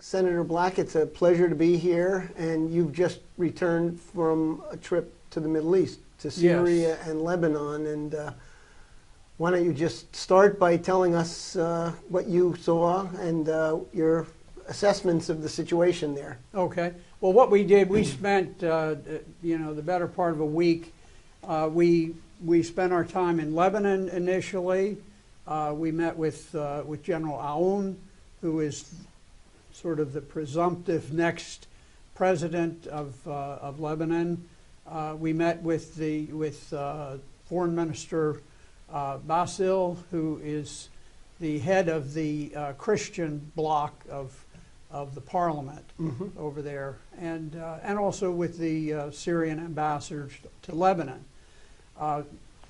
Senator Black, it's a pleasure to be here, and you've just returned from a trip to the Middle East, to Syria and Lebanon, and why don't you just start by telling us what you saw and your assessments of the situation there. Okay. Well, what we did, we spent, the better part of a week. We spent our time in Lebanon initially. We met with General Aoun, who is sort of the presumptive next president of Lebanon. We met with Foreign Minister Basil, who is the head of the Christian bloc of the parliament over there, and also with the Syrian ambassador to Lebanon,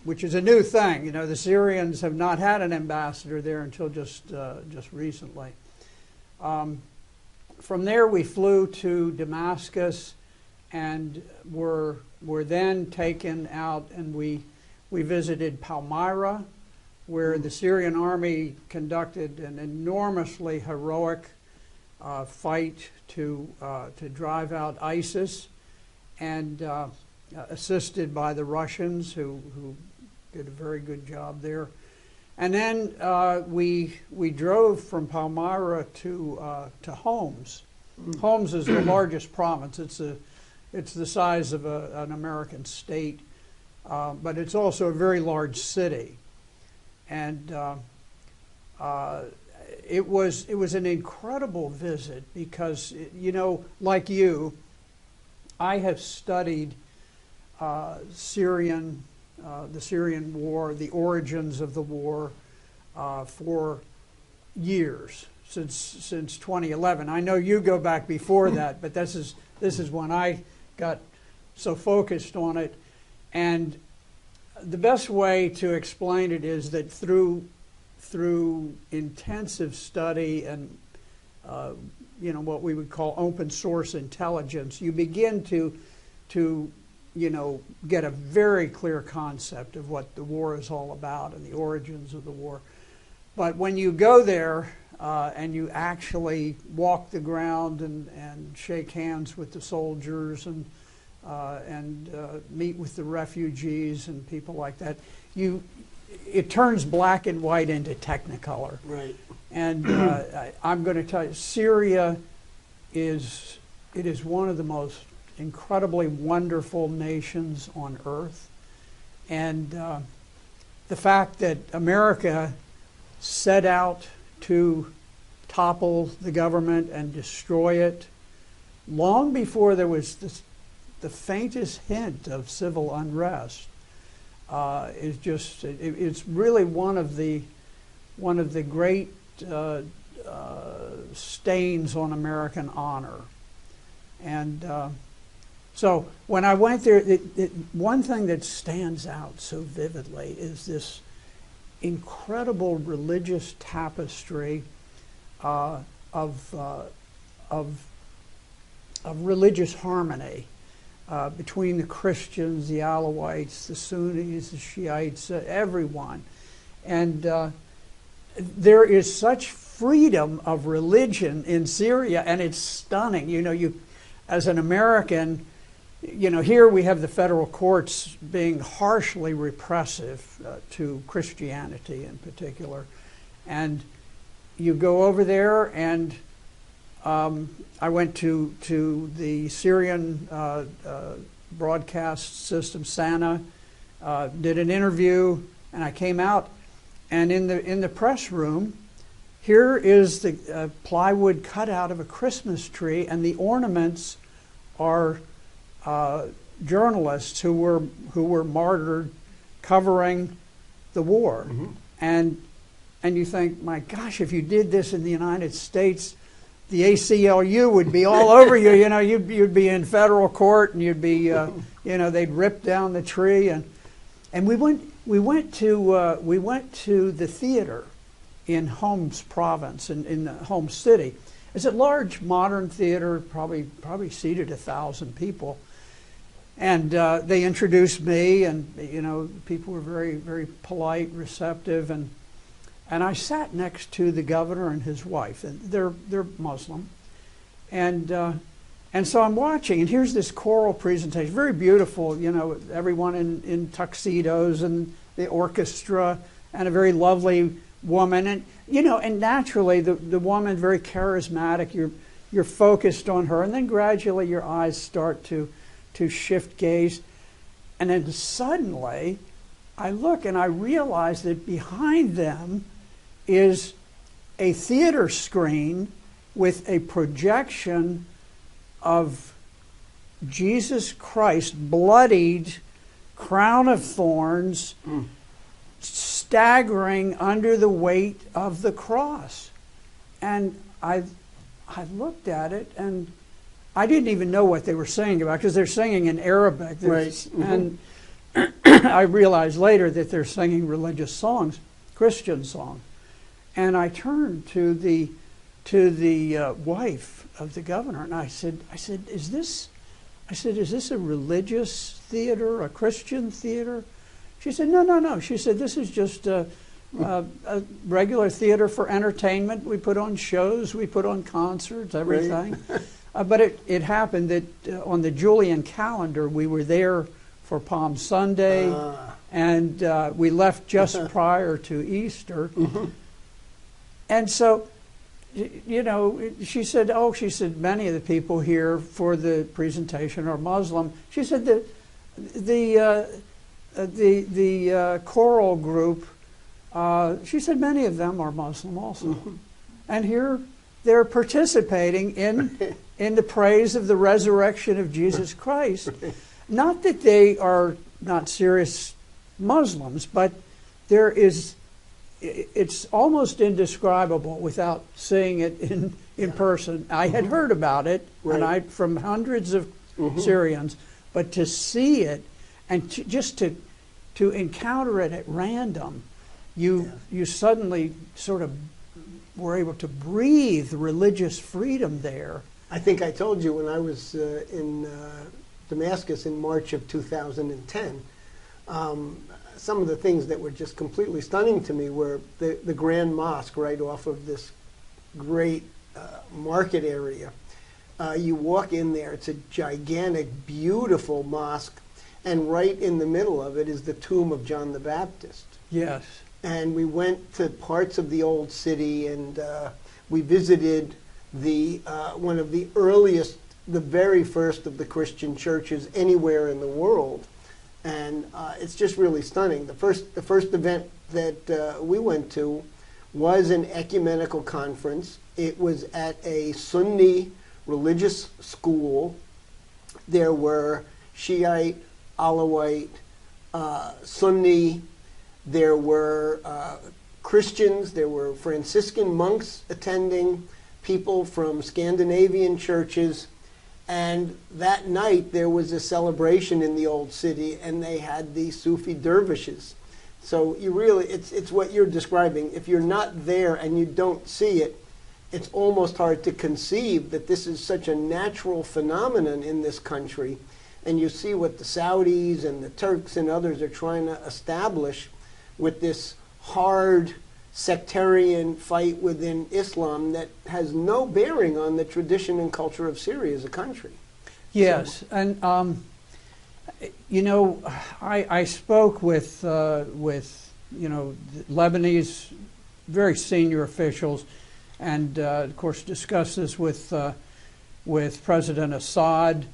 which is a new thing. You know, the Syrians have not had an ambassador there until just recently. From there, we flew to Damascus, and were then taken out, and we visited Palmyra, where the Syrian army conducted an enormously heroic fight to drive out ISIS, and assisted by the Russians, who did a very good job there. And then we drove from Palmyra to Homs. Homs is the largest province. It's the size of an American state, but it's also a very large city. And it was an incredible visit because, like you, I have studied the Syrian war, the origins of the war, for years, since 2011. I know you go back before that, but this is when I got so focused on it. And the best way to explain it is that through intensive study and what we would call open source intelligence, you begin to get a very clear concept of what the war is all about and the origins of the war. But when you go there and you actually walk the ground and shake hands with the soldiers and meet with the refugees and people like that, it turns black and white into technicolor. Right. And I'm going to tell you, Syria is one of the most incredibly wonderful nations on earth. And the fact that America set out to topple the government and destroy it long before there was the faintest hint of civil unrest is just, it's really one of the great stains on American honor. And so when I went there, one thing that stands out so vividly is this incredible religious tapestry of religious harmony between the Christians, the Alawites, the Sunnis, the Shiites, everyone. And there is such freedom of religion in Syria, and it's stunning. You as an American, here we have the federal courts being harshly repressive to Christianity in particular. And you go over there, and I went to the Syrian broadcast system, SANA, did an interview, and I came out, and in the press room, here is the plywood cutout of a Christmas tree, and the ornaments are journalists who were martyred covering the war. And you think, my gosh, if you did this in the United States, the ACLU would be all over you. You'd be in federal court, and you'd be, they'd rip down the tree. And we went to the theater in Homs province, in the Homs city. It's a large modern theater, probably seated 1,000 people. And they introduced me, and people were very, very polite, receptive, and I sat next to the governor and his wife, and they're Muslim, And so I'm watching, and here's this choral presentation, very beautiful, everyone in tuxedos and the orchestra, and a very lovely woman. And, and naturally the woman, very charismatic, you're focused on her, and then gradually your eyes start to shift gaze. And then suddenly I look and I realize that behind them is a theater screen with a projection of Jesus Christ, bloodied, crown of thorns, staggering under the weight of the cross. And I looked at it, and I didn't even know what they were singing about, because they're singing in Arabic. Right. Mm-hmm. And I realized later that they're singing religious songs, Christian songs. And I turned to the wife of the governor, and I said, is this a religious theater, a Christian theater? She said, no. She said, this is just a regular theater for entertainment. We put on shows, we put on concerts, everything. Right. But it happened that on the Julian calendar, we were there for Palm Sunday, and we left just prior to Easter. Mm-hmm. And so, she said, many of the people here for the presentation are Muslim. She said that the choral group, she said many of them are Muslim also. Mm-hmm. And here they're participating in the praise of the resurrection of Jesus Christ. Not that they are not serious Muslims, but it's almost indescribable without seeing it in person. I had heard about it, right, and from hundreds of Syrians, but to see it and just to encounter it at random, you suddenly sort of were able to breathe religious freedom there. I think I told you when I was in Damascus in March of 2010, some of the things that were just completely stunning to me were the Grand Mosque right off of this great market area. You walk in there, it's a gigantic, beautiful mosque, and right in the middle of it is the tomb of John the Baptist. Yes. And we went to parts of the old city, and we visited one of the earliest, the very first of the Christian churches anywhere in the world. And it's just really stunning. The first event that we went to was an ecumenical conference. It was at a Sunni religious school. There were Shiite, Alawite, Sunni. There were Christians. There were Franciscan monks attending, people from Scandinavian churches. And that night there was a celebration in the old city, and they had the Sufi dervishes. So it's what you're describing. If you're not there and you don't see it, it's almost hard to conceive that this is such a natural phenomenon in this country. And you see what the Saudis and the Turks and others are trying to establish with this hard sectarian fight within Islam that has no bearing on the tradition and culture of Syria as a country. Yes, and I spoke with Lebanese very senior officials, and of course discussed this with President Assad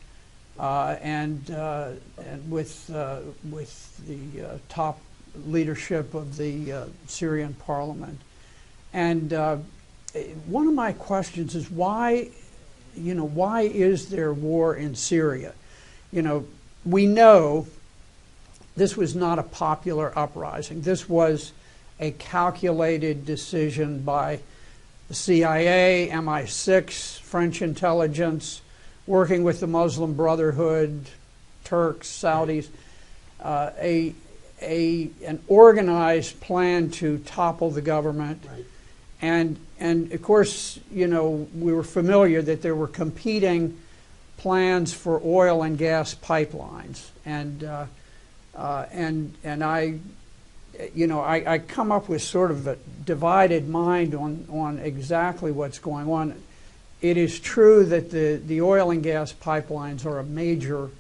and with the top leadership of the Syrian parliament. And one of my questions is why is there war in Syria? We know this was not a popular uprising. This was a calculated decision by the CIA, MI6, French intelligence, working with the Muslim Brotherhood, Turks, Saudis, an organized plan to topple the government. Right. And of course, we were familiar that there were competing plans for oil and gas pipelines, and I come up with sort of a divided mind on exactly what's going on. it is true that the oil and gas pipelines are a major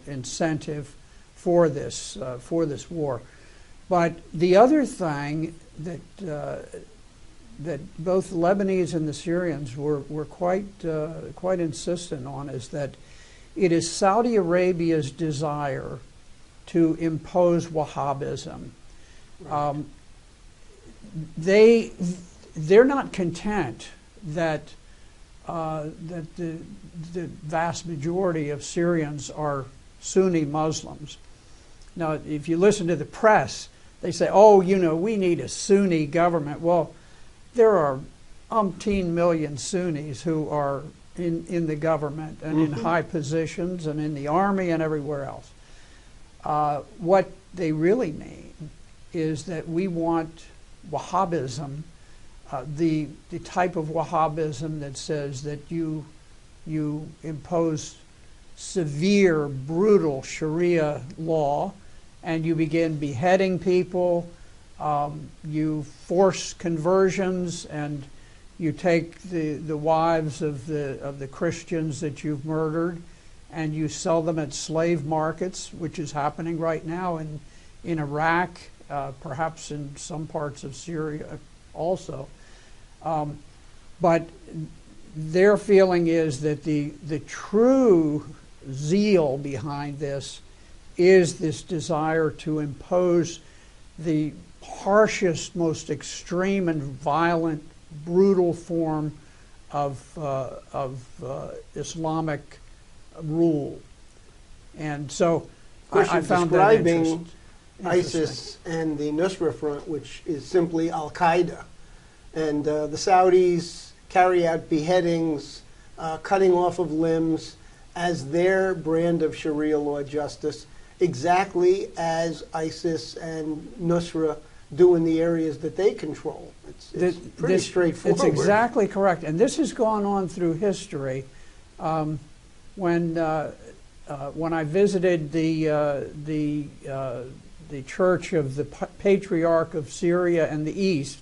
incentive for this war. But the other thing that that both the Lebanese and the Syrians were quite insistent on is that it is Saudi Arabia's desire to impose Wahhabism. Right. They're not content that the vast majority of Syrians are Sunni Muslims. Now, if you listen to the press, they say, "Oh, we need a Sunni government." Well, there are umpteen million Sunnis who are in the government and in high positions and in the army and everywhere else. What they really mean is that we want Wahhabism, the type of Wahhabism that says that you impose severe, brutal Sharia law, and you begin beheading people, you force conversions, and you take the wives of the Christians that you've murdered, and you sell them at slave markets, which is happening right now in Iraq, perhaps in some parts of Syria also. But their feeling is that the true zeal behind this is this desire to impose the harshest, most extreme and violent, brutal form of Islamic rule. And so I found that describing ISIS and the Nusra Front, which is simply Al-Qaeda. And the Saudis carry out beheadings, cutting off of limbs as their brand of Sharia law justice, exactly as ISIS and Nusra do in the areas that they control. It's pretty straightforward. It's exactly correct. And this has gone on through history. When I visited the Church of the Patriarch of Syria and the East,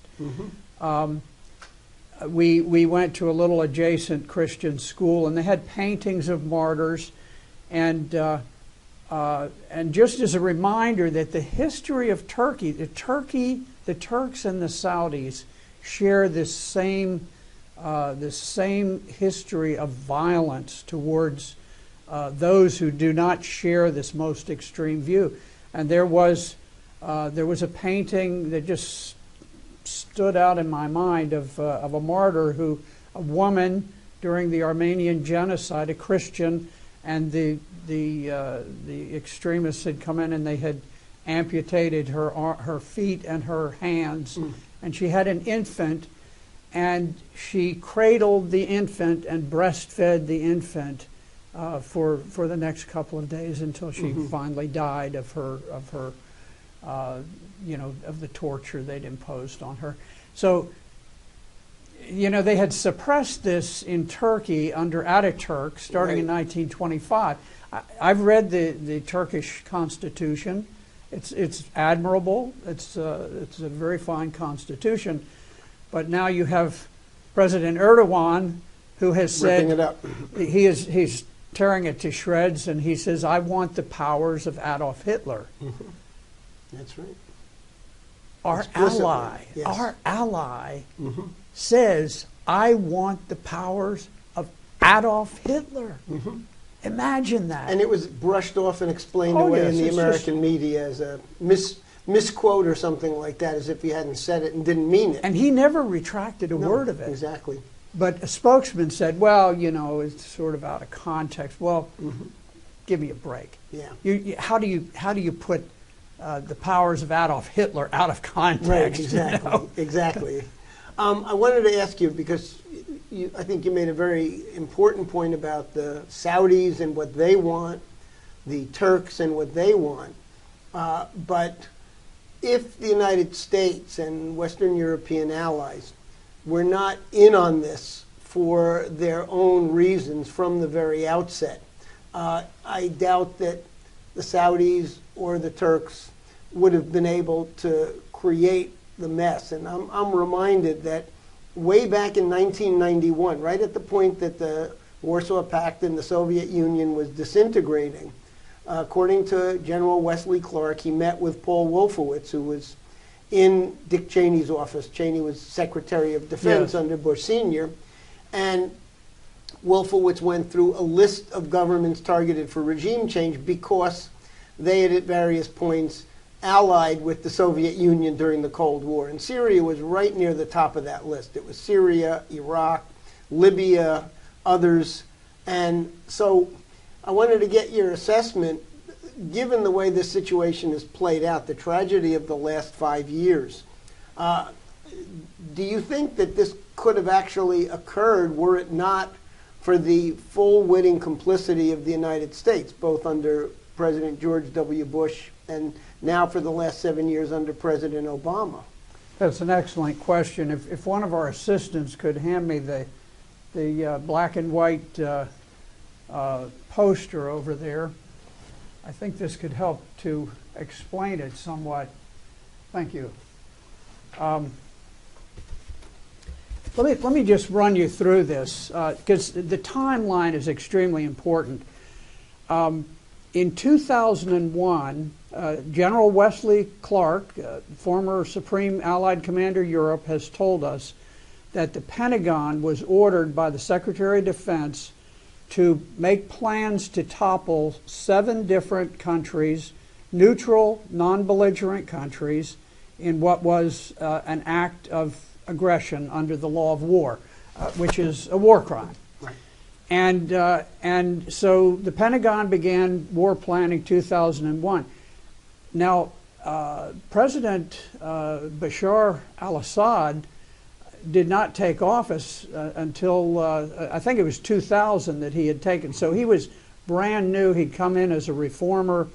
we went to a little adjacent Christian school, and they had paintings of martyrs, and just as a reminder that the history of Turkey, the Turks and the Saudis share this same history of violence towards those who do not share this most extreme view. And there was a painting that just stood out in my mind of a martyr, a woman during the Armenian genocide, a Christian, and the extremists had come in and they had amputated her feet and her hands, and she had an infant, and she cradled the infant and breastfed the infant for the next couple of days until she finally died of the torture they'd imposed on her. So, they had suppressed this in Turkey under Ataturk starting in 1925. I've read the Turkish constitution. It's admirable. It's a very fine constitution. But now you have President Erdogan, who has said ripping it up. He's tearing it to shreds, and he says, "I want the powers of Adolf Hitler." That's right. Our ally says, "I want the powers of Adolf Hitler." Imagine that. And it was brushed off and explained away in the American media as a misquote or something like that, as if he hadn't said it and didn't mean it. And he never retracted a word of it. Exactly. But a spokesman said, "Well, it's sort of out of context." Well, give me a break. Yeah. How do you put the powers of Adolf Hitler out of context? Right. Exactly. Exactly. I wanted to ask you, because I think you made a very important point about the Saudis and what they want, the Turks and what they want. But if the United States and Western European allies were not in on this for their own reasons from the very outset, I doubt that the Saudis or the Turks would have been able to create the mess. And I'm reminded that way back in 1991, right at the point that the Warsaw Pact and the Soviet Union was disintegrating. According to General Wesley Clark, he met with Paul Wolfowitz, who was in Dick Cheney's office. Cheney was Secretary of Defense under Bush Sr., and Wolfowitz went through a list of governments targeted for regime change because they had at various points allied with the Soviet Union during the Cold War. And Syria was right near the top of that list. It was Syria, Iraq, Libya, others. And so I wanted to get your assessment, given the way this situation has played out, the tragedy of the last 5 years. Do you think that this could have actually occurred were it not for the full witting complicity of the United States, both under President George W. Bush and now for the last 7 years under President Obama? That's an excellent question. If one of our assistants could hand me the black and white poster over there, I think this could help to explain it somewhat. Thank you. Let me just run you through this, because the timeline is extremely important. In 2001, General Wesley Clark, former Supreme Allied Commander Europe, has told us that the Pentagon was ordered by the Secretary of Defense to make plans to topple 7 different countries, neutral, non-belligerent countries, in what was an act of aggression under the law of war, which is a war crime. Right. And so the Pentagon began war planning 2001. Now, President Bashar al-Assad did not take office until I think it was 2000 that he had taken. So he was brand new. He'd come in as a reformer.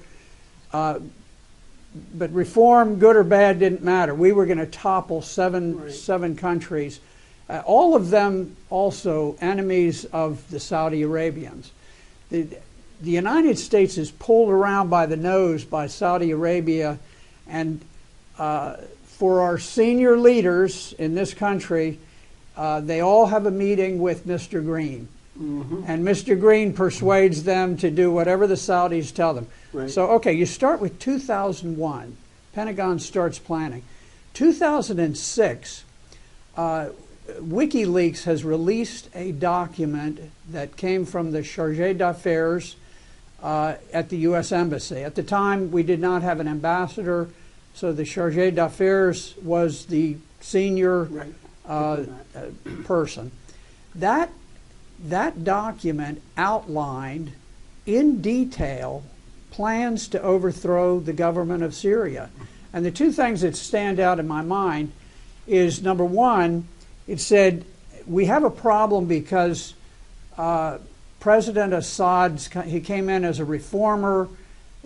But reform, good or bad, didn't matter. We were going to topple seven countries, all of them also enemies of the Saudi Arabians. The United States is pulled around by the nose by Saudi Arabia, and for our senior leaders in this country, they all have a meeting with Mr. Green. Mm-hmm. And Mr. Green persuades them to do whatever the Saudis tell them. Right. So, okay, you start with 2001. Pentagon starts planning. 2006, WikiLeaks has released a document that came from the Chargé d'Affaires at the U.S. Embassy. At the time, we did not have an ambassador, so the Chargé d'Affaires was the senior person. That document outlined in detail plans to overthrow the government of Syria. And the two things that stand out in my mind is, number one, it said, we have a problem because President Assad, he came in as a reformer,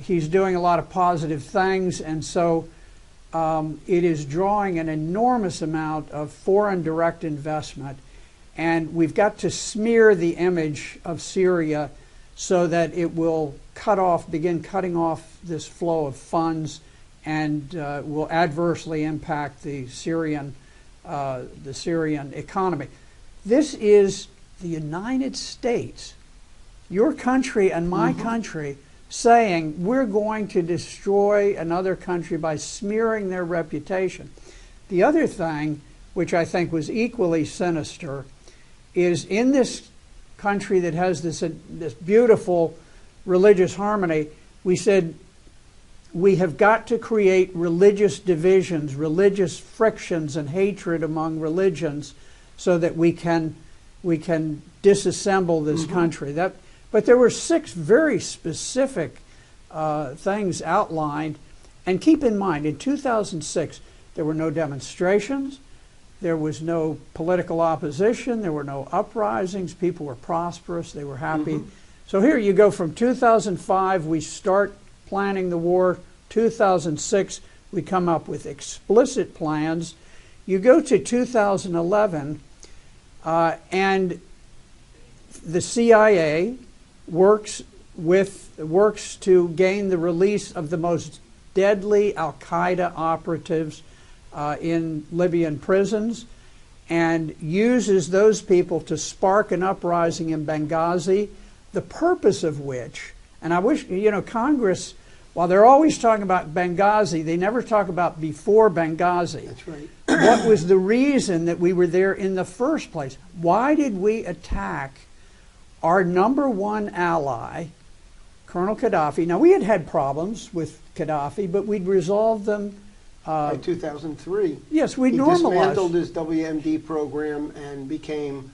he's doing a lot of positive things, and so it is drawing an enormous amount of foreign direct investment. And we've got to smear the image of Syria so that it will begin cutting off this flow of funds and will adversely impact the Syrian economy. This is the United States, your country and my country, saying we're going to destroy another country by smearing their reputation. The other thing, which I think was equally sinister, is in this country that has this beautiful religious harmony, we said we have got to create religious divisions, religious frictions and hatred among religions so that we can disassemble this country. But there were 6 very specific things outlined. And keep in mind, in 2006, there were no demonstrations. There was no political opposition. There were no uprisings. People were prosperous. They were happy. So here you go from 2005, we start planning the war. 2006, we come up with explicit plans. You go to 2011, and the CIA works to gain the release of the most deadly Al-Qaeda operatives in Libyan prisons. and uses those people to spark an uprising in Benghazi, the purpose of which, and I wish, Congress, while they're always talking about Benghazi, they never talk about before Benghazi. That's right. What was the reason that we were there in the first place? Why did we attack our number one ally, Colonel Gaddafi? Now, we had had problems with Gaddafi, but we'd resolved them. By 2003. Yes, we He normalized. dismantled his WMD program and became,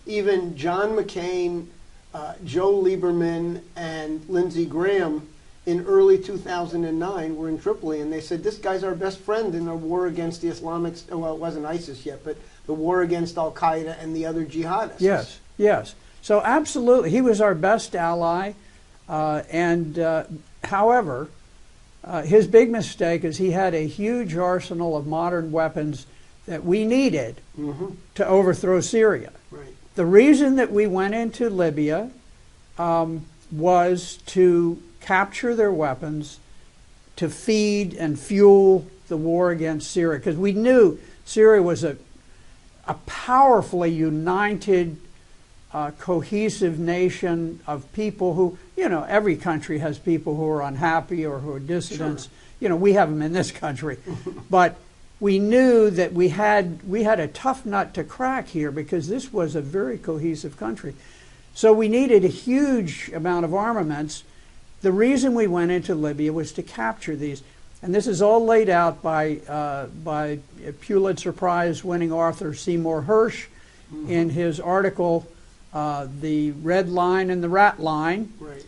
even John McCain, Joe Lieberman, and Lindsey Graham in early 2009 were in Tripoli, and they said, this guy's our best friend in the war against the Islamic, well, it wasn't ISIS yet, but the war against Al-Qaeda and the other jihadists. Yes, yes. So absolutely, he was our best ally, however, his big mistake is he had a huge arsenal of modern weapons that we needed to overthrow Syria. Right. The reason that we went into Libya was to capture their weapons, to feed and fuel the war against Syria, because we knew Syria was a powerfully united, cohesive nation of people who, every country has people who are unhappy or who are dissidents. Sure. We have them in this country. But we knew that we had a tough nut to crack here because this was a very cohesive country. So we needed a huge amount of armaments. The reason we went into Libya was to capture these. And this is all laid out by Pulitzer Prize winning author Seymour Hersh in his article, The Red Line and the Rat Line. Right.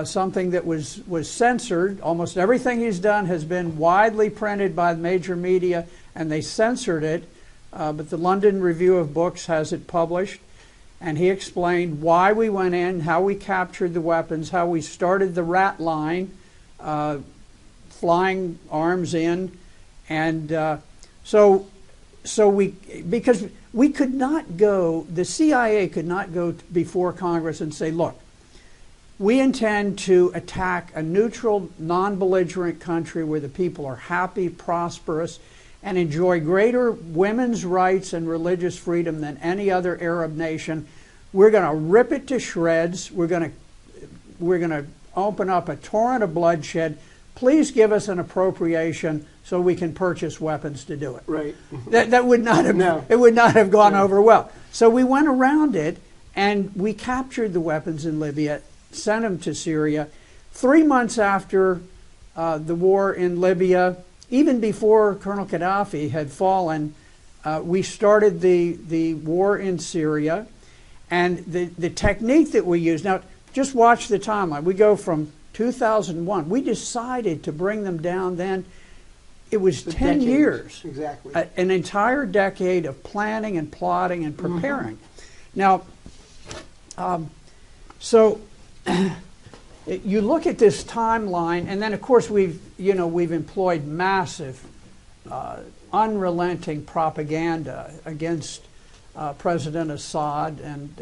Something that was censored. Almost everything he's done has been widely printed by the major media, and they censored it. But the London Review of Books has it published. And he explained why we went in, how we captured the weapons, how we started the rat line, flying arms in. And because we could not go, the CIA could not go before Congress and say, look, we intend to attack a neutral, non-belligerent country where the people are happy, prosperous, and enjoy greater women's rights and religious freedom than any other Arab nation. We're going to rip it to shreds. We're going to open up a torrent of bloodshed. Please give us an appropriation so we can purchase weapons to do it. Right. That would not have it would not have gone over well. So we went around it and we captured the weapons in Libya, sent them to Syria. 3 months after the war in Libya, even before Colonel Gaddafi had fallen, we started the war in Syria. And the technique that we used, now just watch the timeline. We go from 2001. We decided to bring them down then. It was 10 years. Exactly. An entire decade of planning and plotting and preparing. Now, so you look at this timeline, and then of course we've employed massive, unrelenting propaganda against President Assad and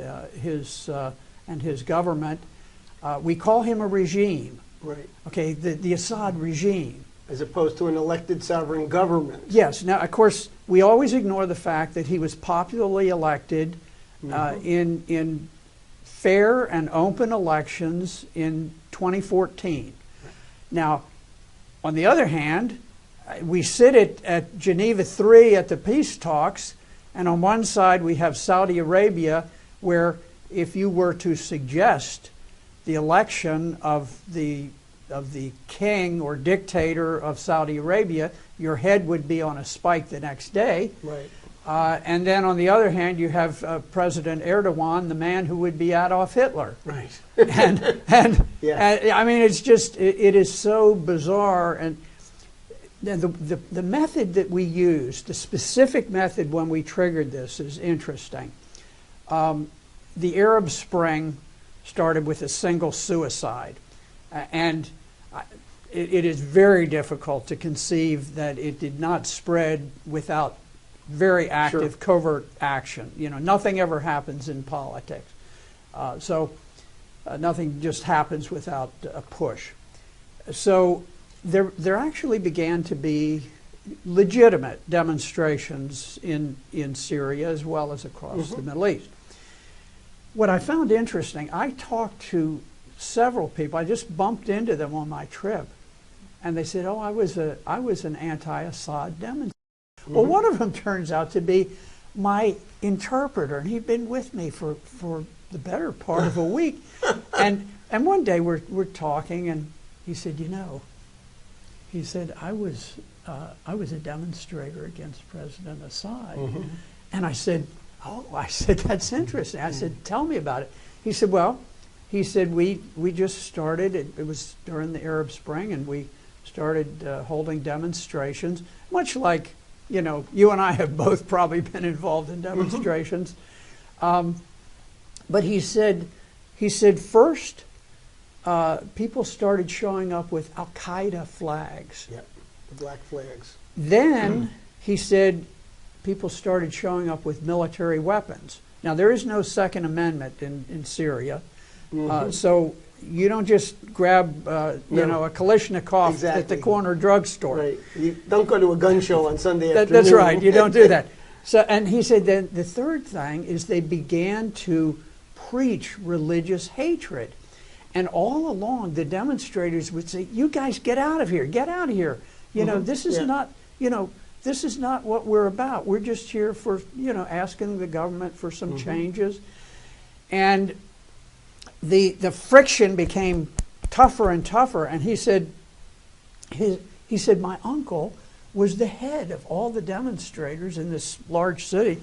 his government. We call him a regime. Right. Okay, the Assad regime. As opposed to an elected sovereign government. Yes. Now, of course, we always ignore the fact that he was popularly elected in fair and open elections in 2014. Now, on the other hand, we sit at Geneva III at the peace talks, and on one side we have Saudi Arabia, where if you were to suggest the election of the king or dictator of Saudi Arabia, your head would be on a spike the next day. Right. And then on the other hand, you have President Erdogan, the man who would be Adolf Hitler. Right. and I mean, it's just, it is so bizarre. And the method that we used, the specific method when we triggered this is interesting. The Arab Spring started with a single suicide. And it is very difficult to conceive that it did not spread without very active covert action. Nothing ever happens in politics. So nothing just happens without a push. So there actually began to be, legitimate demonstrations in Syria as well as across the Middle East. What I found interesting, I talked to several people. I just bumped into them on my trip, and they said, "Oh, I was an anti-Assad demonstrator." Well, one of them turns out to be my interpreter, and he'd been with me for the better part of a week. And one day we're talking, and he said, "You know," he said, I was a demonstrator against President Assad." And I said, "Oh," I said, "that's interesting." I said, "Tell me about it." He said, "Well," he said, we just started, it was during the Arab Spring, and we started holding demonstrations, much like, you know, you and I have both probably been involved in demonstrations. But he said first, people started showing up with Al-Qaeda flags. Yep, the black flags. Then, he said, people started showing up with military weapons. Now, there is no Second Amendment in Syria, so you don't just grab, you know, a Kalashnikov at the corner drugstore. Right. You don't go to a gun show on Sunday afternoon. That's right. You don't do that. So, and he said then the third thing is they began to preach religious hatred. And all along, the demonstrators would say, "You guys get out of here, get out of here. You know, this is not, you know, this is not what we're about. We're just here for, you know, asking the government for some changes." And the friction became tougher and tougher. And he said, my uncle was the head of all the demonstrators in this large city.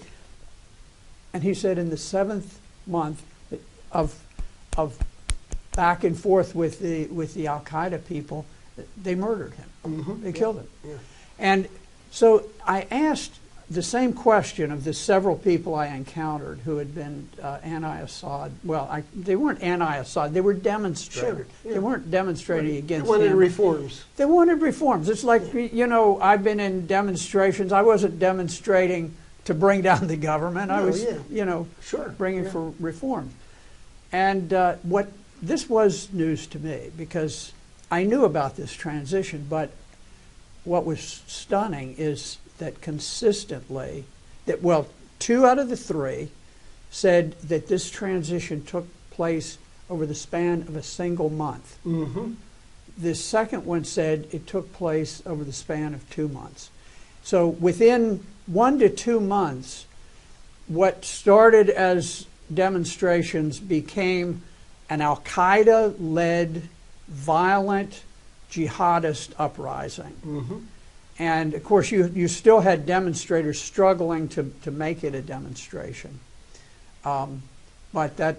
And he said in the 7th month of back and forth with the Al-Qaeda people, they murdered him. They killed him. Yeah. And so I asked the same question of the several people I encountered who had been anti-Assad. Well, they weren't anti-Assad. They were demonstrators. Sure. Yeah. They weren't demonstrating against him. They wanted reforms. They wanted reforms. It's like, you know, I've been in demonstrations. I wasn't demonstrating to bring down the government. I was, you know, bringing for reform. And this was news to me because I knew about this transition, but what was stunning is that consistently, well, 2 out of the 3 said that this transition took place over the span of a single month. The second one said it took place over the span of 2 months. So within 1 to 2 months, what started as demonstrations became an Al-Qaeda-led violent jihadist uprising. And of course, you still had demonstrators struggling to make it a demonstration. But that,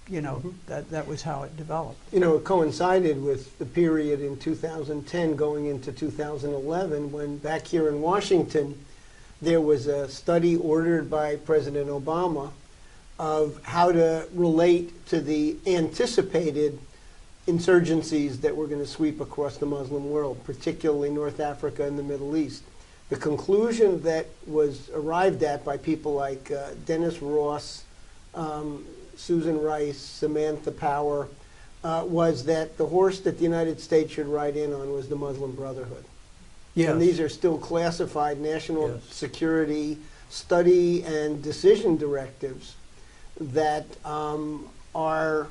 you know, that was how it developed. You know, it coincided with the period in 2010 going into 2011 when back here in Washington, there was a study ordered by President Obama of how to relate to the anticipated insurgencies that were going to sweep across the Muslim world, particularly North Africa and the Middle East. The conclusion that was arrived at by people like Dennis Ross, Susan Rice, Samantha Power, was that the horse that the United States should ride in on was the Muslim Brotherhood. Yes. And these are still classified national security study and decision directives that are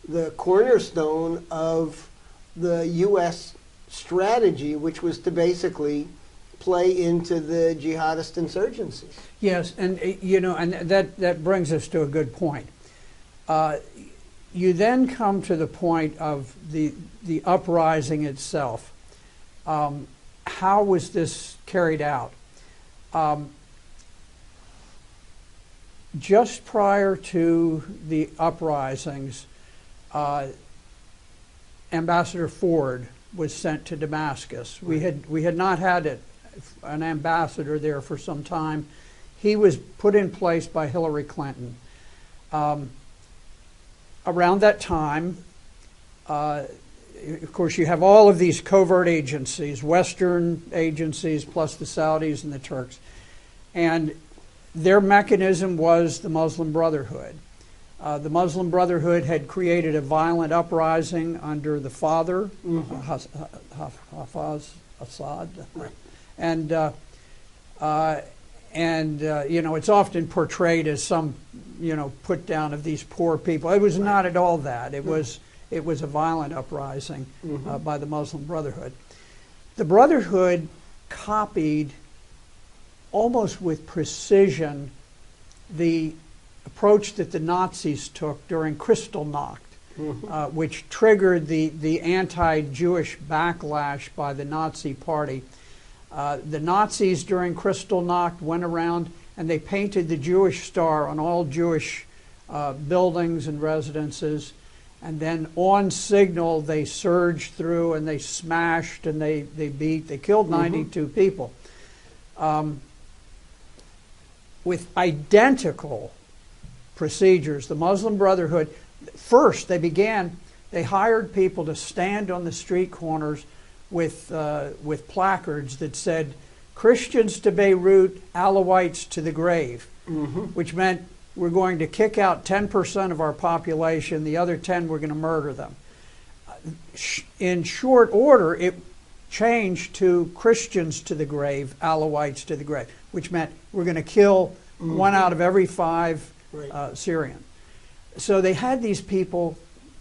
the cornerstone of the U.S. strategy, which was to basically play into the jihadist insurgency. Yes, and you know, and that brings us to a good point. You then come to the point of the uprising itself. How was this carried out? Just prior to the uprisings, Ambassador Ford was sent to Damascus. We had not had an ambassador there for some time. He was put in place by Hillary Clinton. Around that time, of course, you have all of these covert agencies, Western agencies, plus the Saudis and the Turks. And their mechanism was the Muslim Brotherhood. The Muslim Brotherhood had created a violent uprising under the father, Hafez Assad, And you know, it's often portrayed as some, you know, put down of these poor people. It was not at all that. It was a violent uprising by the Muslim Brotherhood. The Brotherhood copied almost with precision the approach that the Nazis took during Kristallnacht, which triggered the anti-Jewish backlash by the Nazi Party. The Nazis during Kristallnacht went around and they painted the Jewish star on all Jewish buildings and residences, and then on signal they surged through and they smashed and they killed 92 people. With identical procedures, the Muslim Brotherhood, first they hired people to stand on the street corners with placards that said, "Christians to Beirut, Alawites to the grave," which meant we're going to kick out 10% of our population, the other 10 we're going to murder them. In short order, it changed to Christians to the grave, Alawites to the grave, which meant we're going to kill 1 out of every 5 Syrian. So they had these people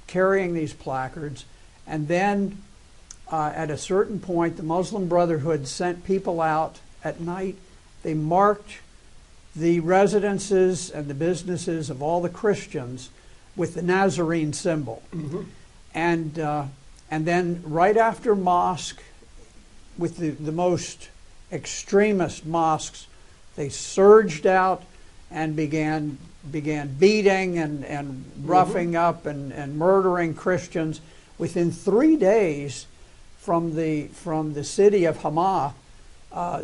carrying these placards, and then at a certain point, the Muslim Brotherhood sent people out at night. They marked the residences and the businesses of all the Christians with the Nazarene symbol. And then right after mosque, with the most extremist mosques, they surged out and began beating and roughing up and murdering Christians. Within 3 days from the city of Hama,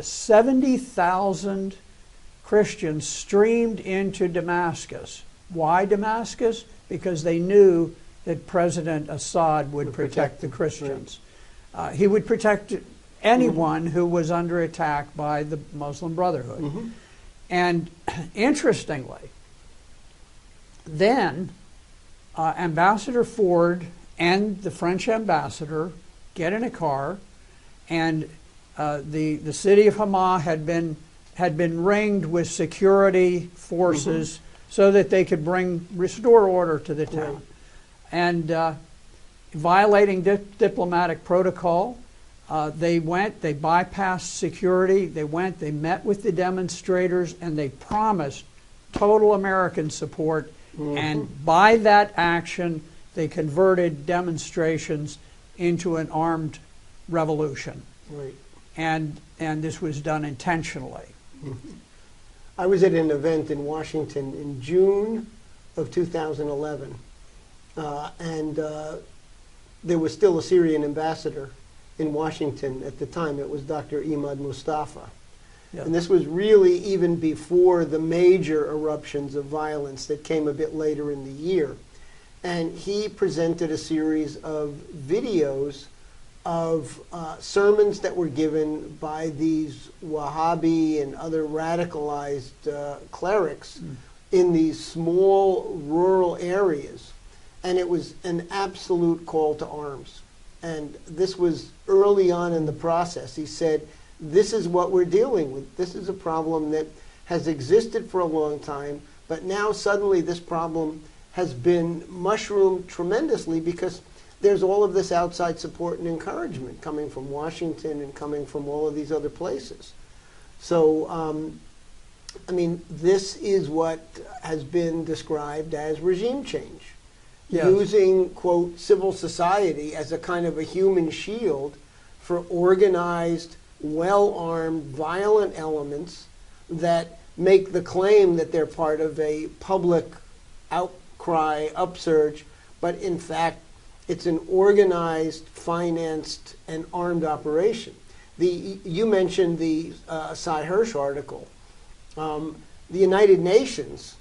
70,000 Christians streamed into Damascus. Why Damascus? Because they knew that President Assad would protect the Christians. He would protect anyone who was under attack by the Muslim Brotherhood. And interestingly, then Ambassador Ford and the French ambassador get in a car, and the city of Hama had been ringed with security forces so that they could restore order to the town. And violating diplomatic protocol, they bypassed security, they met with the demonstrators, and they promised total American support. And by that action, they converted demonstrations into an armed revolution. And this was done intentionally. I was at an event in Washington in June of 2011, and there was still a Syrian ambassador in Washington at the time. It was Dr. Imad Mustafa. And this was really even before the major eruptions of violence that came a bit later in the year. And he presented a series of videos of sermons that were given by these Wahhabi and other radicalized clerics in these small rural areas. And it was an absolute call to arms. And this was early on in the process. He said, this is what we're dealing with. This is a problem that has existed for a long time, but now suddenly this problem has been mushroomed tremendously because there's all of this outside support and encouragement coming from Washington and coming from all of these other places. So, I mean, this is what has been described as regime change. Using, quote, civil society as a kind of a human shield for organized, well-armed, violent elements that make the claim that they're part of a public outcry, upsurge, but in fact, it's an organized, financed, and armed operation. You mentioned the Cy Hirsch article. The United Nations,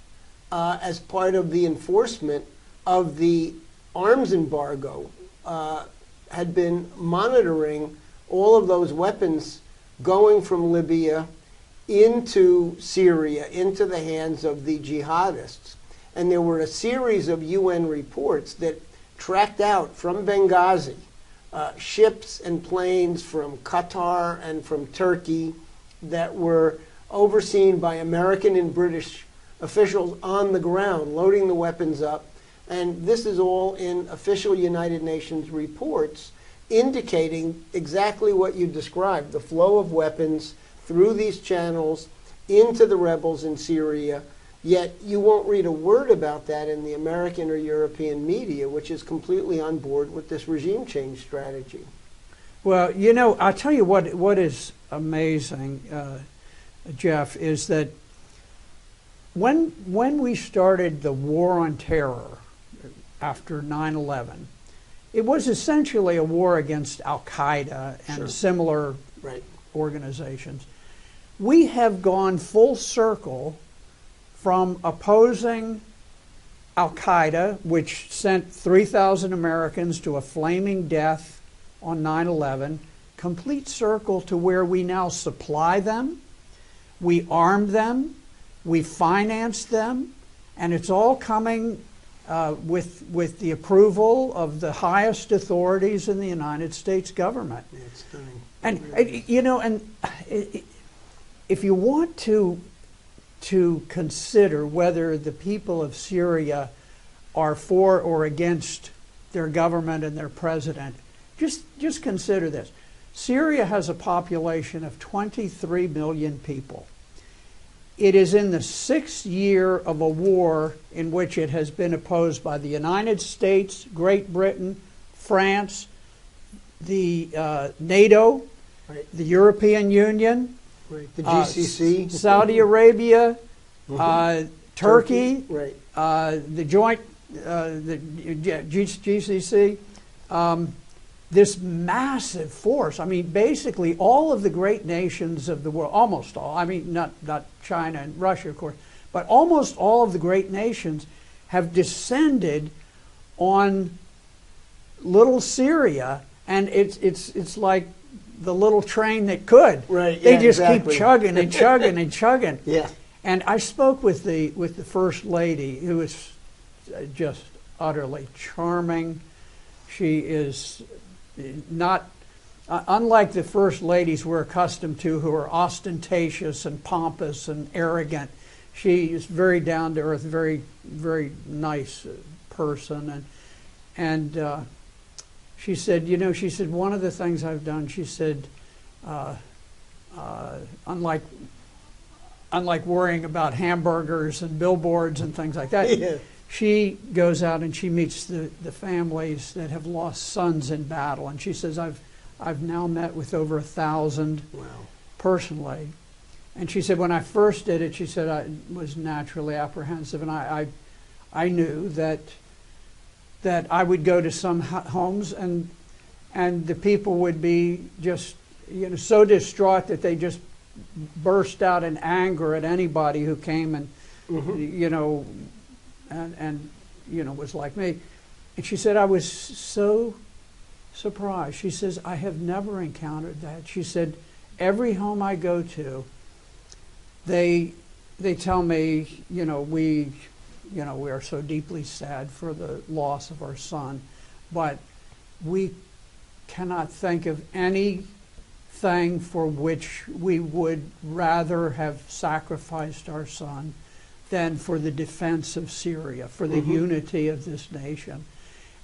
as part of the enforcement of the arms embargo, had been monitoring all of those weapons going from Libya into Syria, into the hands of the jihadists. And there were a series of UN reports that tracked out from Benghazi ships and planes from Qatar and from Turkey that were overseen by American and British officials on the ground, loading the weapons up. And this is all in official United Nations reports indicating exactly what you described, the flow of weapons through these channels into the rebels in Syria. Yet you won't read a word about that in the American or European media, which is completely on board with this regime change strategy. Well, you know, I'll tell you what is amazing, Jeff, is that when we started the war on terror after 9/11, it was essentially a war against Al-Qaeda and Sure. similar Right. organizations. We have gone full circle from opposing Al-Qaeda, which sent 3,000 Americans to a flaming death on 9/11, complete circle to where we now supply them, we arm them, we finance them, and it's all coming with the approval of the highest authorities in the United States government. Yeah, it's stunning. And you know, and if you want to consider whether the people of Syria are for or against their government and their president, just consider this. Syria has a population of 23 million people. It is in the 6th year of a war in which it has been opposed by the United States, Great Britain, France, the NATO, Right. the European Union, Right. The GCC. Saudi Arabia, Turkey, Right. the joint, the GCC, this massive force. I mean, basically all of the great nations of the world, almost all, I mean, not China and Russia, of course, but almost all of the great nations have descended on little Syria, and it's like the little train that could. Right. They Yeah, just exactly. keep chugging and chugging and chugging. Yeah. And I spoke with the First Lady, who is just utterly charming. She is not, unlike the First Ladies we're accustomed to, who are ostentatious and pompous and arrogant. She is very down to earth, very, very nice person. And she said, you know, she said, one of the things I've done, she said, unlike worrying about hamburgers and billboards and things like that, Yeah. she goes out and she meets the families that have lost sons in battle. And she says, I've now met with over 1,000 Wow. personally. And she said, when I first did it, she said, I was naturally apprehensive, and I knew that I would go to some homes and the people would be just, you know, so distraught that they just burst out in anger at anybody who came and, you know, and you know, was like me. And she said, I was so surprised. She says, I have never encountered that. She said, every home I go to, they tell me, you know, we are so deeply sad for the loss of our son, but we cannot think of anything for which we would rather have sacrificed our son than for the defense of Syria, for the unity of this nation.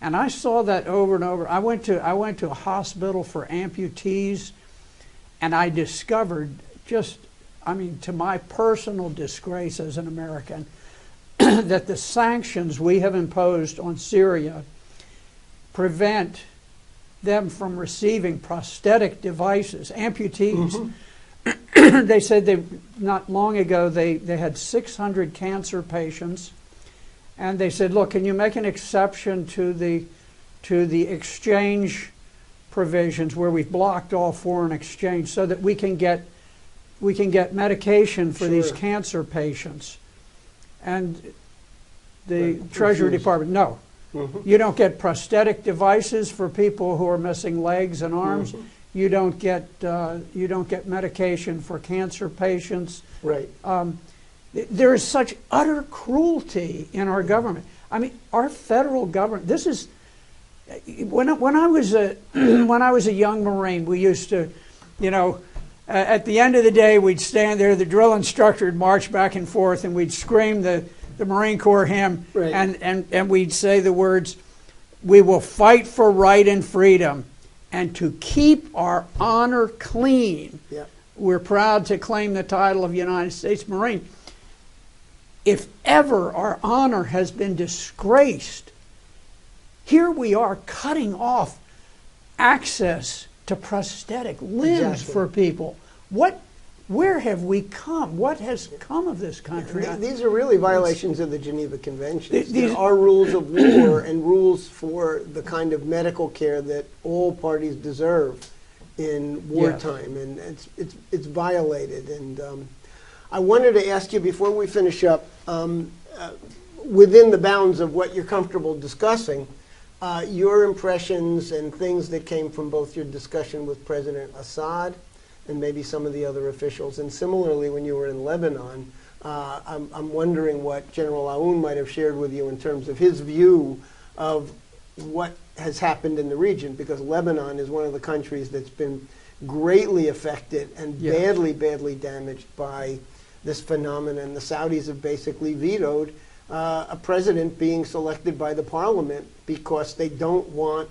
And I saw that over and over. I went to a hospital for amputees, and I discovered, just, I mean, to my personal disgrace as an American, that the sanctions we have imposed on Syria prevent them from receiving prosthetic devices, amputees. They said not long ago they had 600 cancer patients, and they said, look, can you make an exception to the exchange provisions where we've blocked all foreign exchange so that we can get medication for these cancer patients? And the Treasury Department, no. You don't get prosthetic devices for people who are missing legs and arms. You don't get medication for cancer patients. Right. There is such utter cruelty in our government. I mean, our federal government. This is when I was a when I was a young Marine, we used to, at the end of the day, we'd stand there. The drill instructor would march back and forth, and we'd scream the Marine Corps hymn, right. and we'd say the words, "We will fight for right and freedom, and to keep our honor clean." Yep. We're proud to claim the title of United States Marine. If ever our honor has been disgraced, here we are cutting off access to prosthetic limbs for people. Where have we come? What has come of this country? These are really violations of the Geneva Conventions. There are rules of war and rules for the kind of medical care that all parties deserve in wartime, and it's violated. And I wanted to ask you before we finish up, within the bounds of what you're comfortable discussing, your impressions and things that came from both your discussion with President Assad and maybe some of the other officials, and similarly when you were in Lebanon, I'm wondering what General Aoun might have shared with you in terms of his view of what has happened in the region, because Lebanon is one of the countries that's been greatly affected and badly damaged by this phenomenon. The Saudis have basically vetoed a president being selected by the parliament because they don't want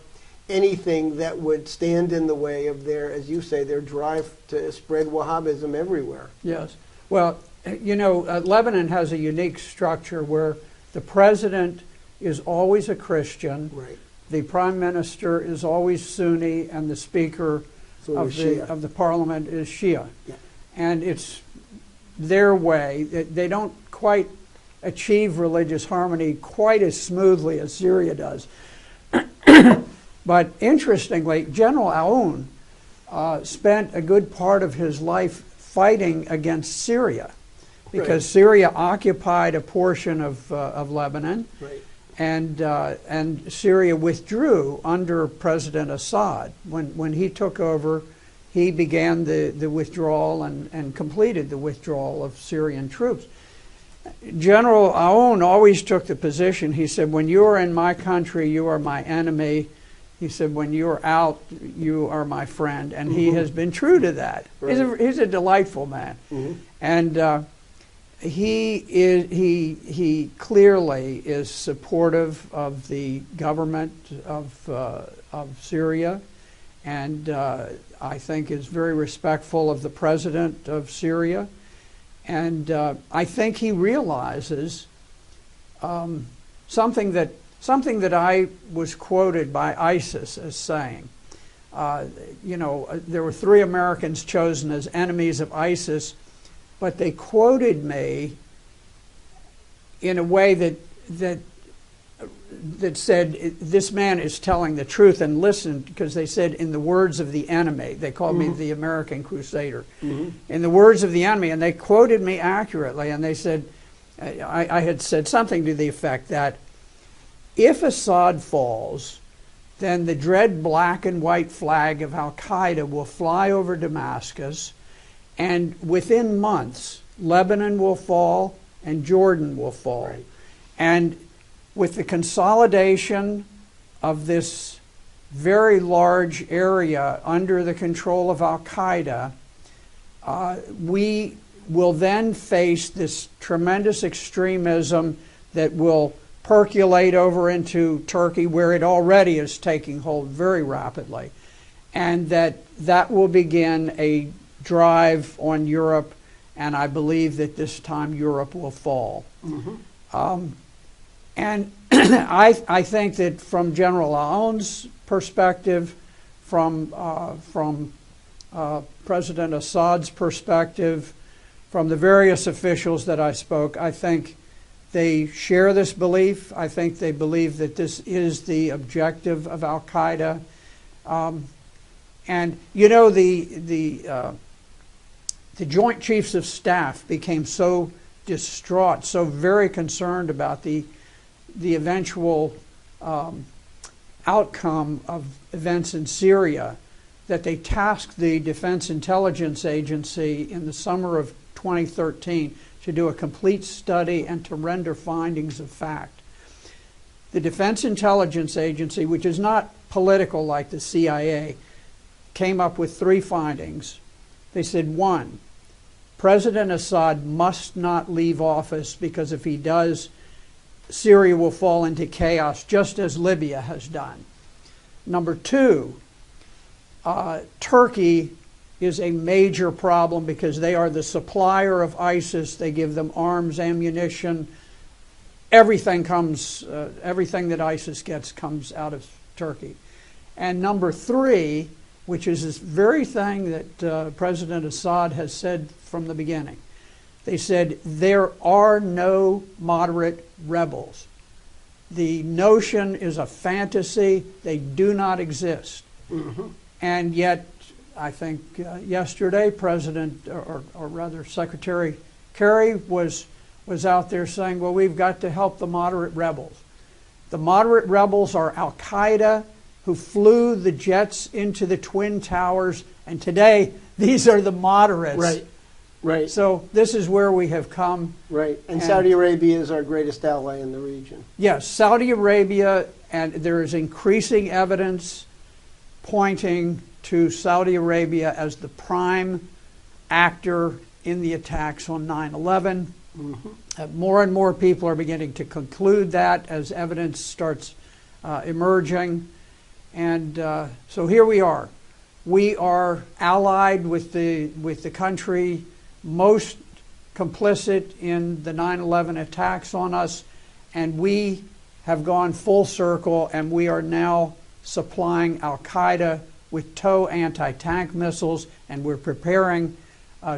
anything that would stand in the way of their, as you say, their drive to spread Wahhabism everywhere. Yes. Well, Lebanon has a unique structure where the president is always a Christian, right. The prime minister is always Sunni, and the speaker of the parliament is Shia. Yeah. And it's their way. They don't quite achieve religious harmony quite as smoothly as Syria does. But interestingly, General Aoun spent a good part of his life fighting against Syria, because Syria occupied a portion of Lebanon, and Syria withdrew under President Assad. When he took over, he began the withdrawal and completed the withdrawal of Syrian troops. General Aoun always took the position, he said, when you are in my country, you are my enemy. He said, when you're out, you are my friend. And he has been true to that. Right. He's a delightful man. And he clearly is supportive of the government of Syria, and I think is very respectful of the president of Syria. And I think he realizes something that I was quoted by ISIS as saying. There were 3 Americans chosen as enemies of ISIS, but they quoted me in a way that said, this man is telling the truth, and listened, because they said, in the words of the enemy. They called me the American Crusader. In the words of the enemy, and they quoted me accurately, and they said, I had said something to the effect that if Assad falls, then the dread black and white flag of Al-Qaeda will fly over Damascus, and within months, Lebanon will fall and Jordan will fall. Right. And with the consolidation of this very large area under the control of Al-Qaeda, we will then face this tremendous extremism that will percolate over into Turkey, where it already is taking hold very rapidly, and that will begin a drive on Europe, and I believe that this time Europe will fall. And I think that from General Aoun's perspective, from President Assad's perspective, from the various officials that I spoke, I think they share this belief. I think they believe that this is the objective of Al-Qaeda. And the Joint Chiefs of Staff became so distraught, so very concerned about the eventual outcome of events in Syria, that they tasked the Defense Intelligence Agency in the summer of 2013 to do a complete study and to render findings of fact. The Defense Intelligence Agency, which is not political like the CIA, came up with 3 findings. They said, 1, President Assad must not leave office, because if he does, Syria will fall into chaos, just as Libya has done. Number 2, Turkey is a major problem because they are the supplier of ISIS. They give them arms, ammunition. Everything that ISIS gets comes out of Turkey. And number 3, which is this very thing that President Assad has said from the beginning. They said there are no moderate rebels. The notion is a fantasy. They do not exist. Mm-hmm. And yet, I think yesterday, Secretary Kerry was out there saying, well, we've got to help the moderate rebels. The moderate rebels are Al-Qaeda, who flew the jets into the Twin Towers, and today these are the moderates. Right, right. So this is where we have come. Right, and Saudi Arabia is our greatest ally in the region. Yes, Saudi Arabia, and there is increasing evidence pointing to Saudi Arabia as the prime actor in the attacks on 9/11. Mm-hmm. More and more people are beginning to conclude that as evidence starts emerging. And so here we are. We are allied with the country most complicit in the 9/11 attacks on us, and we have gone full circle, and we are now supplying Al-Qaeda with TOW anti-tank missiles, and we're preparing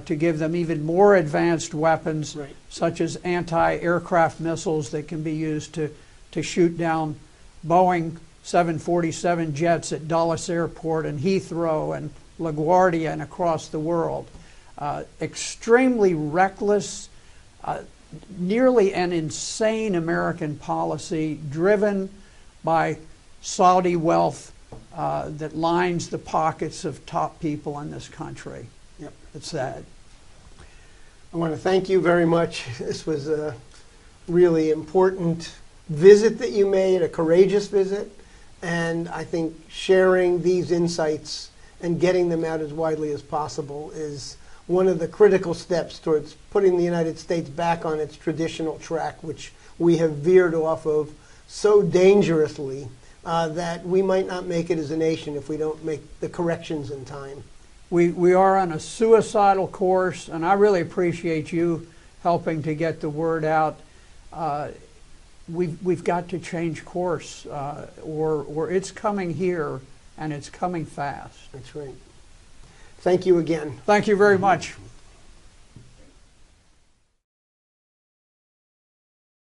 to give them even more advanced weapons, right, such as anti-aircraft missiles that can be used to shoot down Boeing 747 jets at Dulles Airport and Heathrow and LaGuardia and across the world. Extremely reckless, nearly an insane American policy driven by Saudi wealth that lines the pockets of top people in this country. Yep. It's sad. I want to thank you very much. This was a really important visit that you made, a courageous visit. And I think sharing these insights and getting them out as widely as possible is one of the critical steps towards putting the United States back on its traditional track, which we have veered off of so dangerously that we might not make it as a nation if we don't make the corrections in time. We are on a suicidal course, and I really appreciate you helping to get the word out. We've got to change course, or it's coming here, and it's coming fast. That's right. Thank you again. Thank you very much.